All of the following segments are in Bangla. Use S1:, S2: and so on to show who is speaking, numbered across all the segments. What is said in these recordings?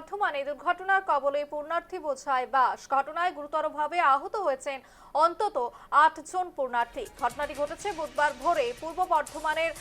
S1: বর্ধমানে দুর্ঘটনার কবলে পুণ্যার্থী বোঝাই বাস। ঘটনায় গুরুতরভাবে আহত হয়েছেন অন্তত ৮ জন পুণ্যার্থী। ঘটনাটি ঘটেছে বুধবার ভোরে পূর্ব বর্ধমানের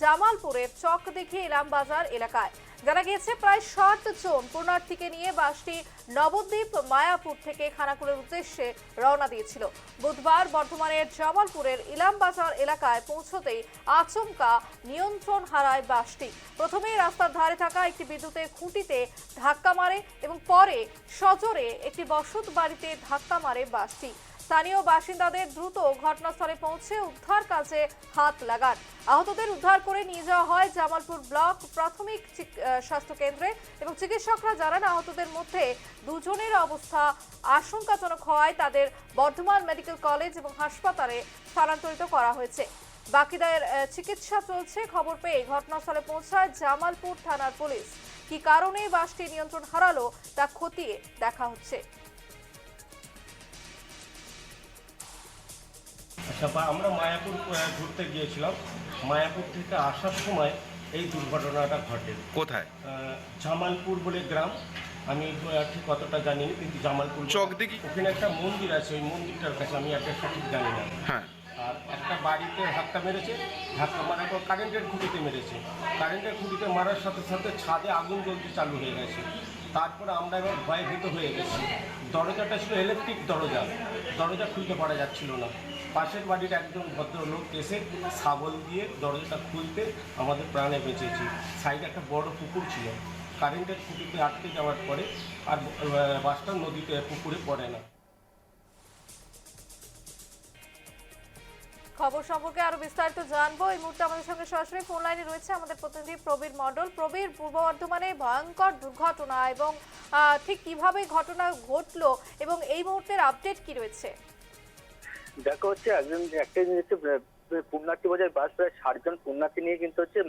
S1: জামালপুরের চকদিঘি ইলামবাজার এলাকায়। জানা গিয়েছে প্রায় ৬০ জন পুণ্যার্থীকে নিয়ে বাসটি নবদ্বীপ মায়াপুর থেকে খানাকুলের উদ্দেশ্যে রওনা দিয়েছিল। বুধবার বর্ধমানের জামালপুরের ইলামবাজার এলাকায় পৌঁছতেই আচমকা নিয়ন্ত্রণ হারায় বাসটি। প্রথমেই রাস্তার ধারে থাকা একটি বিদ্যুতের খুঁটিতে ধাক্কা মারে এবং পরে সজোরে একটি বসত বাড়িতে ধাক্কা মারে বাসটি। স্থানীয় বাসিন্দাদের দ্রুত ঘটনাস্থলে পৌঁছে উদ্ধার কাজে হাত লাগান। আহতদের উদ্ধার করে নিয়ে যাওয়া হয় জামালপুর ব্লক প্রাথমিক স্বাস্থ্য কেন্দ্রে এবং চিকিৎসকরা জানান আহতদের মধ্যে দুজনের অবস্থা আশঙ্কাজনক হওয়ায় তাদের বর্ধমান মেডিকেল কলেজ এবং হাসপাতালে স্থানান্তরিত করা হয়েছে। বাকিদের চিকিৎসা চলছে। খবর পেয়ে ঘটনাস্থলে পৌঁছায় জামালপুর থানার পুলিশ। কি কারণে বাসটি নিয়ন্ত্রণ হারালো তা খতিয়ে দেখা হচ্ছে।
S2: আচ্ছা, আমরা মায়াপুর ঘুরতে গিয়েছিলাম। মায়াপুর থেকে আসার সময় এই দুর্ঘটনাটা ঘটে।
S3: কোথায়?
S2: জামালপুর বলে গ্রাম, আমি ঠিক কতটা জানি না, কিন্তু জামালপুর
S3: চকদিঘি
S2: ওখানে একটা মন্দির আছে, ওই মন্দিরটার কাছে আমি একটা সঠিক জানি না।
S3: হ্যাঁ,
S2: আর একটা বাড়িতে ধাক্কা মেরেছে, ধাক্কা মারার পর কারেন্টের খুঁটিতে মেরেছে। কারেন্টের খুঁটিতে মারার সাথে সাথে ছাদে আগুন জ্বলতে চালু হয়ে গেছে। তারপরে আমরা এবার ভয়ভীত হয়ে গেছি। দরজাটা ছিল ইলেকট্রিক দরজা, দরজা খুলতে পারা যাচ্ছিল না। পাশের বাড়ির একজন ভদ্রলোক এসে শাবল দিয়ে দরজাটা খুলতে আমাদের প্রাণে বেঁচেছি। সাইডে একটা বড় পুকুর ছিল, কারেন্টের খুঁটিতে আটকে যাওয়ার পরে আর বাসটা নদীতে পুকুরে পড়ে না।
S1: খবর সম্পর্কে আরো বিস্তারিত জানবো। এই মুহূর্তে আমাদের সঙ্গে সরাসরি ফোন লাইনে রয়েছে আমাদের প্রতিনিধি প্রবীর মণ্ডল। প্রবীর, পূর্ব বর্ধমানে ভয়ঙ্কর দুর্ঘটনা এবং ঠিক কিভাবে ঘটনা ঘটলো এবং এই মুহূর্তের আপডেট কি রয়েছে?
S4: দেখা হচ্ছে একটা জিনিস হচ্ছে পুণ্যার্থী বোঝাই বাস প্রায় ৬০ জন পুণ্যার্থী নিয়ে কিন্তু হচ্ছে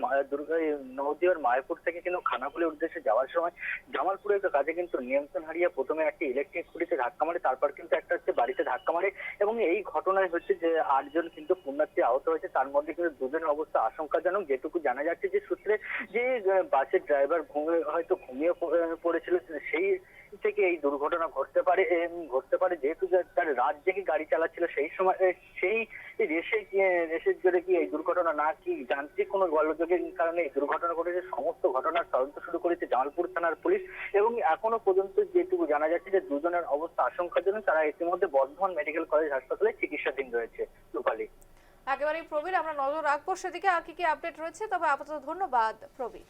S4: নবদ্বীপ মায়াপুর থেকে কিন্তু খানাকুলের উদ্দেশ্যে যাওয়ার সময় জামালপুরের কাছে কিন্তু নিয়ন্ত্রণ হারিয়ে প্রথমে একটি ইলেকট্রিক খুঁটিতে ধাক্কা মারে, তারপর কিন্তু একটা হচ্ছে বাড়িতে ধাক্কা মারে এবং এই ঘটনায় হচ্ছে যে ৮ জন কিন্তু পুণ্যার্থী আহত হয়েছে। তার মধ্যে কিন্তু দুজনের অবস্থা আশঙ্কাজনক। যেটুকু জানা যাচ্ছে যে সূত্রে যে বাসের ড্রাইভার হয়তো ঘুমিয়ে পড়েছিল, সেই থেকে এই দুর্ঘটনা ঘটতে পারে যেহেতু তার রাত জেগে গাড়ি চালাচ্ছিল সেই সময় সেই রেসের জোরে কি এই দুর্ঘটনা না কি যান্ত্রিক কোনো গোলযোগের কারণে এই দুর্ঘটনা ঘটেছে। সমস্ত ঘটনার তদন্ত শুরু করেছে জামালপুর থানার পুলিশ এবং এখনো পর্যন্ত যেটুকু জানা যাচ্ছে যে দুজনের অবস্থা আশঙ্কাজনক। তারা ইতিমধ্যে বর্ধমান মেডিকেল কলেজ হাসপাতালে চিকিৎসাধীন রয়েছে। রূপালী,
S1: একেবারেই প্রবীর, আমরা নজর রাখবো সেদিকে আর কি আপডেট রয়েছে। তবে আপাতত ধন্যবাদ প্রবীর।